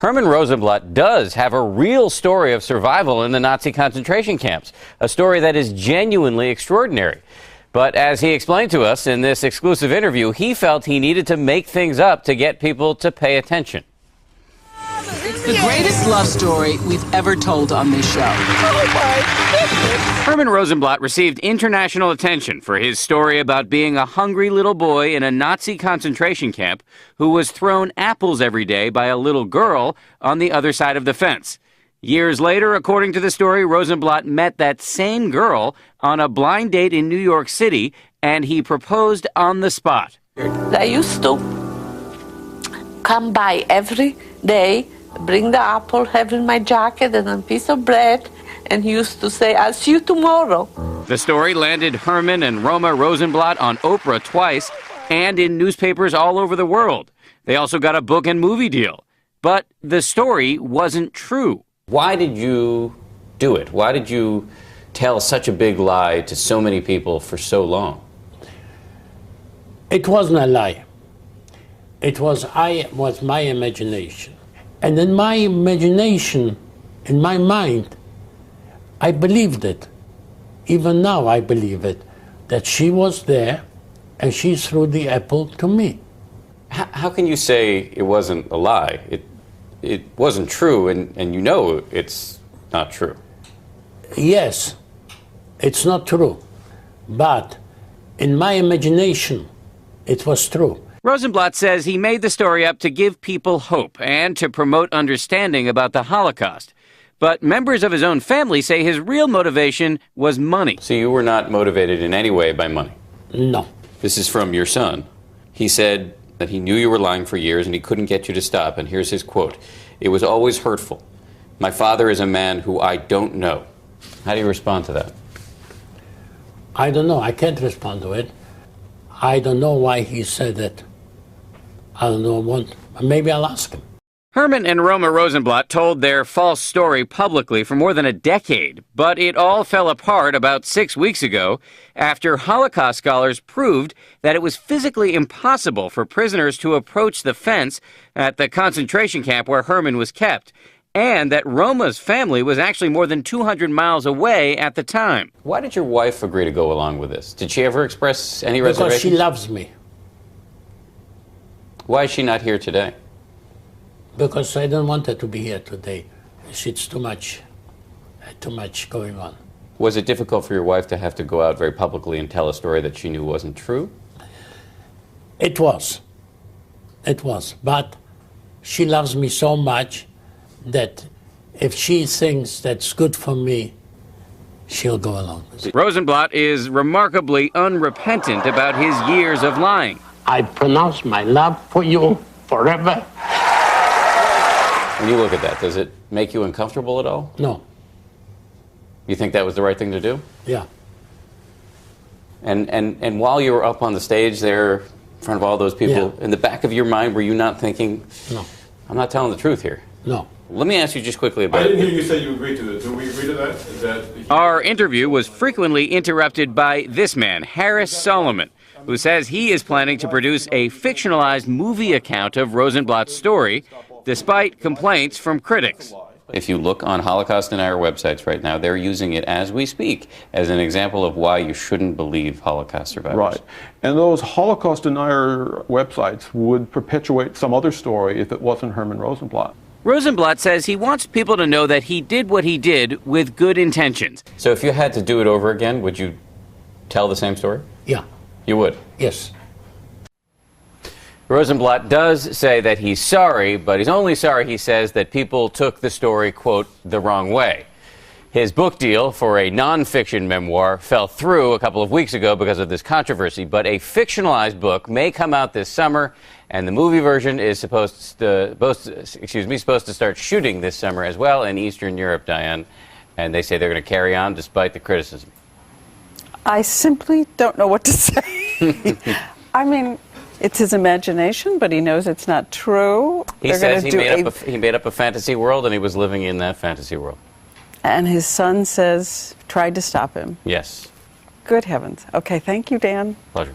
Herman Rosenblat does have a real story of survival in the Nazi concentration camps, a story that is genuinely extraordinary. But as he explained to us in this exclusive interview, he felt he needed to make things up to get people to pay attention. It's the greatest love story we've ever told on this show. Oh my goodness! Herman Rosenblat received international attention for his story about being a hungry little boy in a Nazi concentration camp who was thrown apples every day by a little girl on the other side of the fence. Years later, according to the story, Rosenblat met that same girl on a blind date in New York City, and he proposed on the spot. I used to come by every day, bring the apple, have in my jacket and a piece of bread, and he used to say, "I'll see you tomorrow." The story landed Herman and Roma Rosenblat on Oprah twice and in newspapers all over the world. They also got a book and movie deal. But the story wasn't true. Why did you do it? Why did you tell such a big lie to so many people for so long? It wasn't a lie. It was my imagination. And in my imagination, in my mind, I believed it. Even now I believe it, that she was there and she threw the apple to me. How can you say it wasn't a lie? It wasn't true, and you know it's not true. Yes, it's not true. But in my imagination, it was true. Rosenblat says he made the story up to give people hope and to promote understanding about the Holocaust. But members of his own family say his real motivation was money. So you were not motivated in any way by money? No. This is from your son. He said that he knew you were lying for years and he couldn't get you to stop. And here's his quote. "It was always hurtful. My father is a man who I don't know." How do you respond to that? I don't know. I can't respond to it. I don't know why he said it. I don't know. Maybe I'll ask him. Herman and Roma Rosenblat told their false story publicly for more than a decade, but it all fell apart about 6 weeks ago after Holocaust scholars proved that it was physically impossible for prisoners to approach the fence at the concentration camp where Herman was kept, and that Roma's family was actually more than 200 miles away at the time. Why did your wife agree to go along with this? Did she ever express any reservations? Because she loves me. Why is she not here today? Because I don't want her to be here today. It's too much going on. Was it difficult for your wife to have to go out very publicly and tell a story that she knew wasn't true? It was. It was. But she loves me so much that if she thinks that's good for me, she'll go along with it. Rosenblat is remarkably unrepentant about his years of lying. I pronounce my love for you forever. When you look at that, does it make you uncomfortable at all? No. You think that was the right thing to do? Yeah. And while you were up on the stage there in front of all those people, Yeah. in the back of your mind, were you not thinking, No. I'm not telling the truth here? No. Let me ask you just quickly about I didn't hear you say you agreed to it. Do we agree to that? Is that Our interview was frequently interrupted by this man, Harris Solomon, who says he is planning to produce a fictionalized movie account of Rosenblat's story, despite complaints from critics. If you look on Holocaust Denier websites right now, they're using it as we speak as an example of why you shouldn't believe Holocaust survivors. right? And those Holocaust denier websites would perpetuate some other story if it wasn't Herman Rosenblat. Rosenblat says he wants people to know that he did what he did with good intentions. So if you had to do it over again, would you tell the same story? Yeah. You would? Yes. Rosenblat does say that he's sorry, but he's only sorry, he says, that people took the story, quote, the wrong way. His book deal for a nonfiction memoir fell through a couple of weeks ago because of this controversy, but a fictionalized book may come out this summer, and the movie version is supposed to start shooting this summer as well in Eastern Europe, Diane, and they say they're going to carry on despite the criticism. I simply don't know what to say. I mean, it's his imagination, but he knows it's not true. He says he made up a fantasy world, and he was living in that fantasy world. And his son says, tried to stop him. Yes. Good heavens. Okay, thank you, Dan. Pleasure.